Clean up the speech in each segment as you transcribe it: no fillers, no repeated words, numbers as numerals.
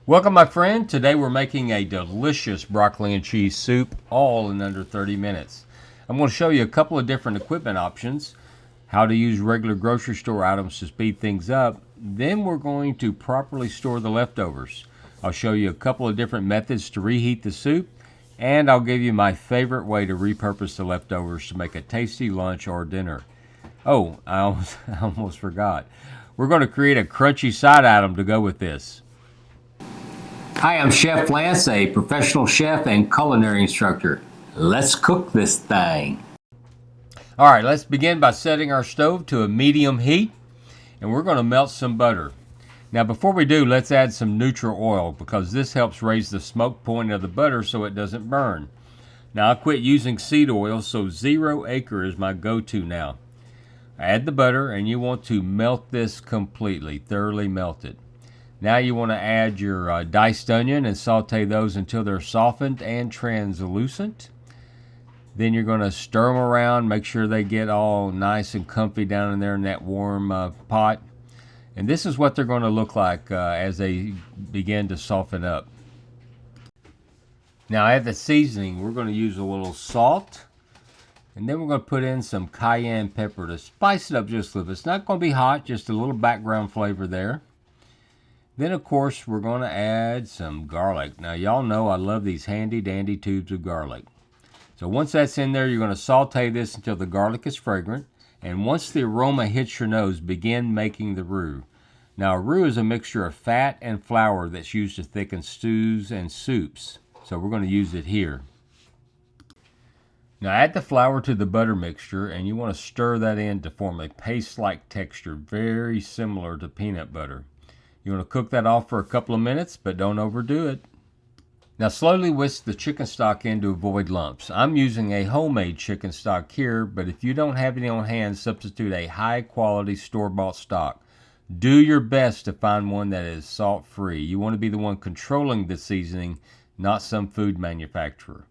Welcome, my friend. Today we're making a delicious broccoli and cheese soup, all in under 30 minutes. I'm going to show you a couple of different equipment options, how to use regular grocery store items to speed things up. Then we're going to properly store the leftovers. I'll show you a couple of different methods to reheat the soup, and I'll give you my favorite way to repurpose the leftovers to make a tasty lunch or dinner. Oh, I almost forgot. We're going to create a crunchy side item to go with this. Hi, I'm Chef Lance, a professional chef and culinary instructor. Let's cook this thing. All right, let's begin by setting our stove to a medium heat, and we're going to melt some butter. Now, before we do, let's add some neutral oil because this helps raise the smoke point of the butter so it doesn't burn. Now, I quit using seed oil, so 0 acre is my go-to now. Add the butter, and you want to melt this completely, thoroughly melt it. Now you want to add your diced onion and saute those until they're softened and translucent. Then you're going to stir them around, make sure they get all nice and comfy down in there in that warm pot. And this is what they're going to look like as they begin to soften up. Now add the seasoning. We're going to use a little salt. And then we're going to put in some cayenne pepper to spice it up just a little bit. It's not going to be hot, just a little background flavor there. Then, of course, we're going to add some garlic. Now, y'all know I love these handy dandy tubes of garlic. So once that's in there, you're going to saute this until the garlic is fragrant. And once the aroma hits your nose, begin making the roux. Now, a roux is a mixture of fat and flour that's used to thicken stews and soups. So we're going to use it here. Now add the flour to the butter mixture, and you want to stir that in to form a paste-like texture, very similar to peanut butter. You want to cook that off for a couple of minutes, but don't overdo it. Now slowly whisk the chicken stock in to avoid lumps. I'm using a homemade chicken stock here, but if you don't have any on hand, substitute a high-quality store-bought stock. Do your best to find one that is salt-free. You want to be the one controlling the seasoning, not some food manufacturer.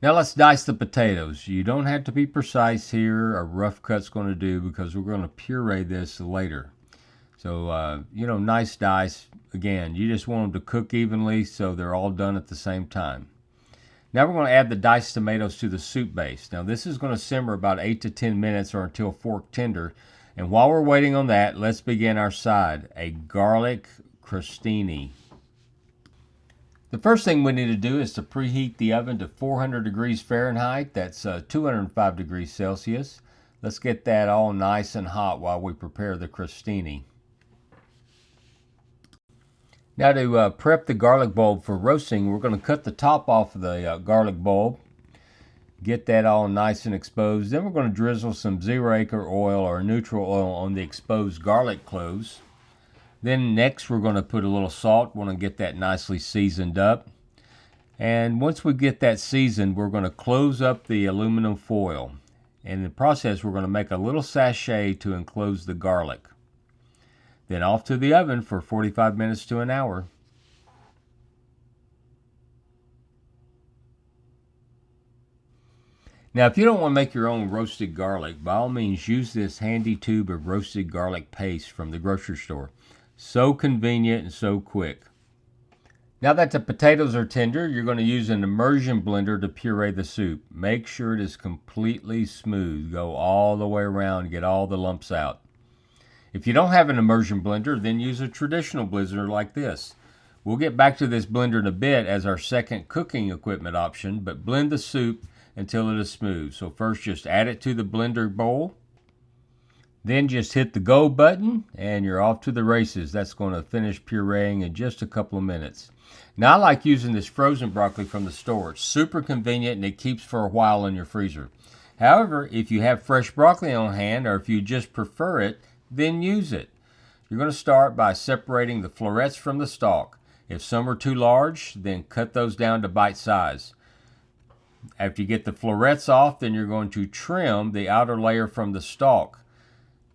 Now let's dice the potatoes. You don't have to be precise here. A rough cut's going to do because we're going to puree this later. So, nice dice. Again, you just want them to cook evenly so they're all done at the same time. Now we're going to add the diced tomatoes to the soup base. Now this is going to simmer about 8 to 10 minutes or until fork tender. And while we're waiting on that, let's begin our side, a garlic crostini. The first thing we need to do is to preheat the oven to 400 degrees Fahrenheit. That's 205 degrees Celsius. Let's get that all nice and hot while we prepare the crostini. Now to prep the garlic bulb for roasting, we're going to cut the top off of the garlic bulb. Get that all nice and exposed. Then we're going to drizzle some 0 acre oil or neutral oil on the exposed garlic cloves. Then next we're going to put a little salt. We want to get that nicely seasoned up. And once we get that seasoned, we're going to close up the aluminum foil. In the process, we're going to make a little sachet to enclose the garlic. Then off to the oven for 45 minutes to an hour. Now, if you don't want to make your own roasted garlic, by all means use this handy tube of roasted garlic paste from the grocery store. So convenient and so quick. Now that the potatoes are tender, you're going to use an immersion blender to puree the soup. Make sure it is completely smooth. Go all the way around and get all the lumps out. If you don't have an immersion blender, then use a traditional blender like this. We'll get back to this blender in a bit as our second cooking equipment option, but blend the soup until it is smooth. So first just add it to the blender bowl. Then just hit the go button and you're off to the races. That's going to finish pureeing in just a couple of minutes. Now I like using this frozen broccoli from the store. It's super convenient and it keeps for a while in your freezer. However, if you have fresh broccoli on hand or if you just prefer it, then use it. You're going to start by separating the florets from the stalk. If some are too large, then cut those down to bite size. After you get the florets off, then you're going to trim the outer layer from the stalk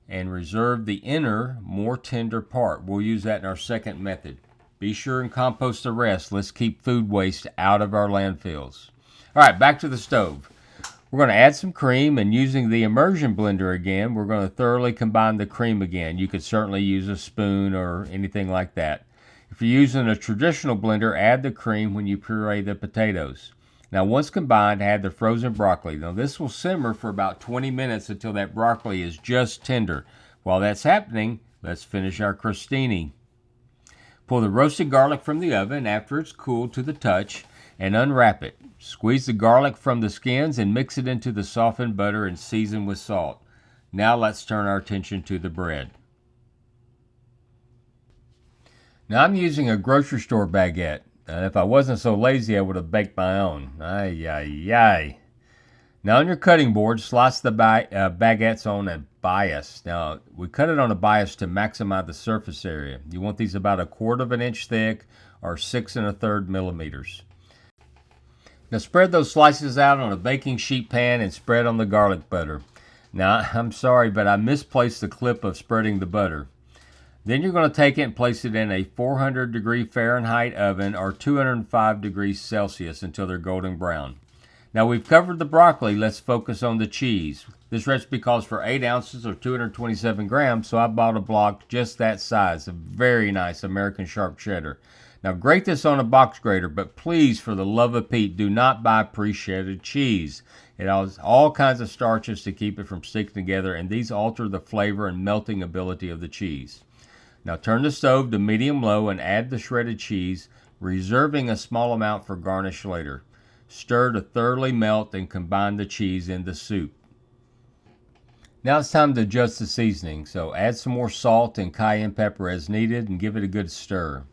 and reserve the inner, more tender part. We'll use that in our second method. Be sure and compost the rest. Let's keep food waste out of our landfills. All right, back to the stove. We're going to add some cream, and using the immersion blender again, we're going to thoroughly combine the cream again. You could certainly use a spoon or anything like that. If you're using a traditional blender, add the cream when you puree the potatoes. Now once combined, add the frozen broccoli. Now this will simmer for about 20 minutes until that broccoli is just tender. While that's happening, let's finish our crostini. Pull the roasted garlic from the oven after it's cooled to the touch and unwrap it. Squeeze the garlic from the skins and mix it into the softened butter and season with salt. Now let's turn our attention to the bread. Now I'm using a grocery store baguette. If I wasn't so lazy, I would have baked my own. Ay, ay, ay. Now on your cutting board, slice the baguettes on a bias. Now we cut it on a bias to maximize the surface area. You want these about 1/4 of an inch thick or 6 1/3 millimeters. Now spread those slices out on a baking sheet pan and spread on the garlic butter. Now I'm sorry, but I misplaced the clip of spreading the butter. Then you're going to take it and place it in a 400-degree Fahrenheit oven or 205 degrees Celsius until they're golden brown. Now we've covered the broccoli, let's focus on the cheese. This recipe calls for 8 ounces or 227 grams, so I bought a block just that size, a very nice American sharp cheddar. Now grate this on a box grater, but please, for the love of Pete, do not buy pre-shredded cheese. It has all kinds of starches to keep it from sticking together, and these alter the flavor and melting ability of the cheese. Now turn the stove to medium-low and add the shredded cheese, reserving a small amount for garnish later. Stir to thoroughly melt and combine the cheese in the soup. Now it's time to adjust the seasoning, so add some more salt and cayenne pepper as needed and give it a good stir.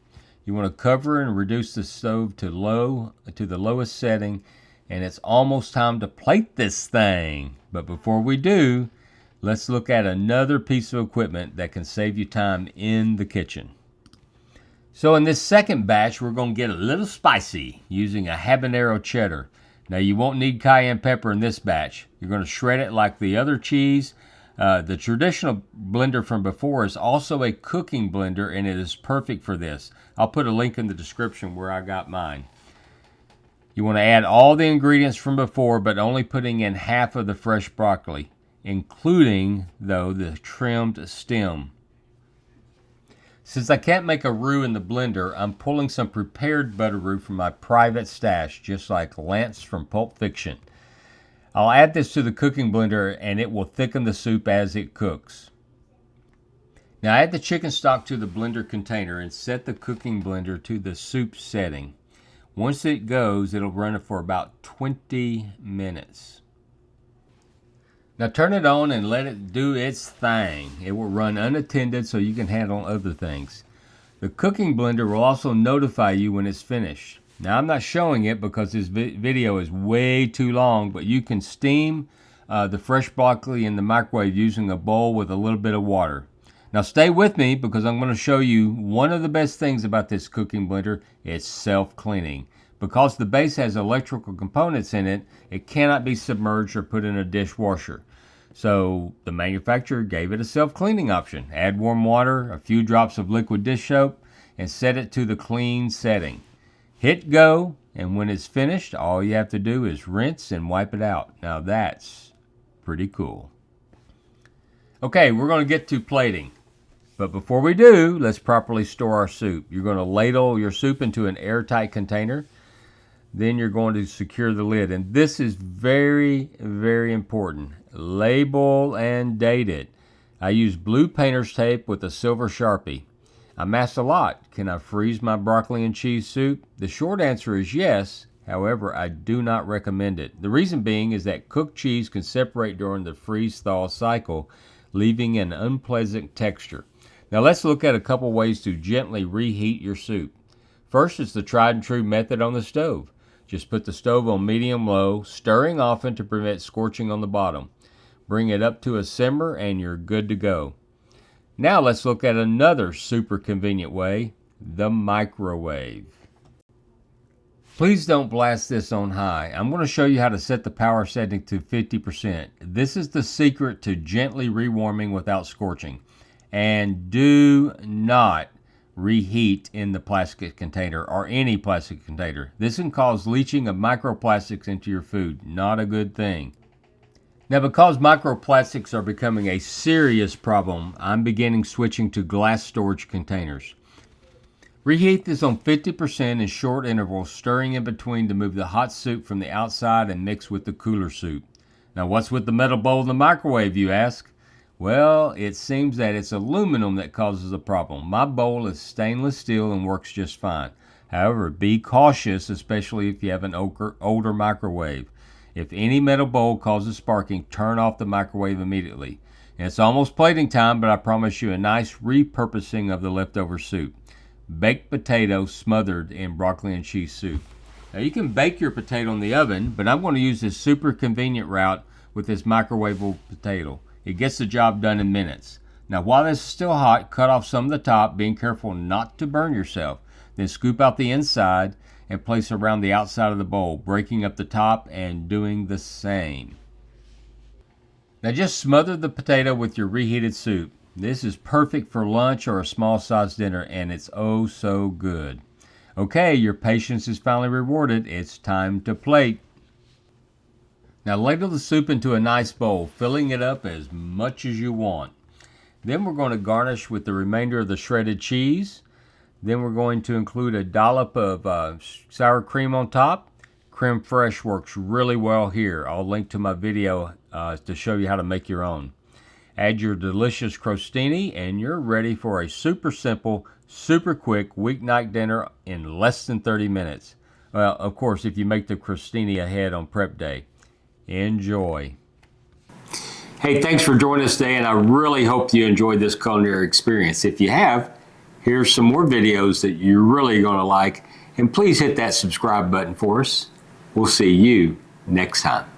You want to cover and reduce the stove to the lowest setting, and it's almost time to plate this thing. But before we do, let's look at another piece of equipment that can save you time in the kitchen. So in this second batch, we're going to get a little spicy using a habanero cheddar. Now you won't need cayenne pepper in this batch. You're going to shred it like the other cheese. The traditional blender from before is also a cooking blender, and it is perfect for this. I'll put a link in the description where I got mine. You want to add all the ingredients from before, but only putting in half of the fresh broccoli, including, though, the trimmed stem. Since I can't make a roux in the blender, I'm pulling some prepared butter roux from my private stash, just like Lance from Pulp Fiction. I'll add this to the cooking blender and it will thicken the soup as it cooks. Now add the chicken stock to the blender container and set the cooking blender to the soup setting. Once it goes, it'll run it for about 20 minutes. Now turn it on and let it do its thing. It will run unattended so you can handle other things. The cooking blender will also notify you when it's finished. Now I'm not showing it because this video is way too long, but you can steam the fresh broccoli in the microwave using a bowl with a little bit of water. Now stay with me because I'm going to show you one of the best things about this cooking blender. It's self-cleaning. Because the base has electrical components in it, it cannot be submerged or put in a dishwasher. So the manufacturer gave it a self-cleaning option. Add warm water, a few drops of liquid dish soap, and set it to the clean setting. Hit go, and when it's finished, all you have to do is rinse and wipe it out. Now that's pretty cool. Okay, we're going to get to plating. But before we do, let's properly store our soup. You're going to ladle your soup into an airtight container. Then you're going to secure the lid. And this is very, very important. Label and date it. I use blue painter's tape with a silver Sharpie. I'm asked a lot, can I freeze my broccoli and cheese soup? The short answer is yes. However, I do not recommend it. The reason being is that cooked cheese can separate during the freeze-thaw cycle, leaving an unpleasant texture. Now let's look at a couple ways to gently reheat your soup. First is the tried and true method on the stove. Just put the stove on medium-low, stirring often to prevent scorching on the bottom. Bring it up to a simmer and you're good to go. Now let's look at another super convenient way, the microwave. Please don't blast this on high. I'm going to show you how to set the power setting to 50%. This is the secret to gently rewarming without scorching. And do not reheat in the plastic container or any plastic container. This can cause leaching of microplastics into your food. Not a good thing. Now, because microplastics are becoming a serious problem, I'm beginning switching to glass storage containers. Reheat this on 50% in short intervals, stirring in between to move the hot soup from the outside and mix with the cooler soup. Now, what's with the metal bowl in the microwave, you ask? Well, it seems that it's aluminum that causes the problem. My bowl is stainless steel and works just fine. However, be cautious, especially if you have an older microwave. If any metal bowl causes sparking, turn off the microwave immediately. And it's almost plating time, but I promise you a nice repurposing of the leftover soup. Baked potato smothered in broccoli and cheese soup. Now you can bake your potato in the oven, but I'm going to use this super convenient route with this microwavable potato. It gets the job done in minutes. Now while this is still hot, cut off some of the top, being careful not to burn yourself. Then scoop out the inside and place around the outside of the bowl, breaking up the top and doing the same. Now just smother the potato with your reheated soup. This is perfect for lunch or a small size dinner, and it's oh so good. Okay, your patience is finally rewarded. It's time to plate. Now ladle the soup into a nice bowl, filling it up as much as you want. Then we're going to garnish with the remainder of the shredded cheese. Then we're going to include a dollop of sour cream on top. Creme fraiche works really well here. I'll link to my video to show you how to make your own. Add your delicious crostini and you're ready for a super simple, super quick weeknight dinner in less than 30 minutes. Well, of course, if you make the crostini ahead on prep day. Enjoy. Hey, thanks for joining us today, and I really hope you enjoyed this culinary experience. If you have, here's some more videos that you're really going to like, and please hit that subscribe button for us. We'll see you next time.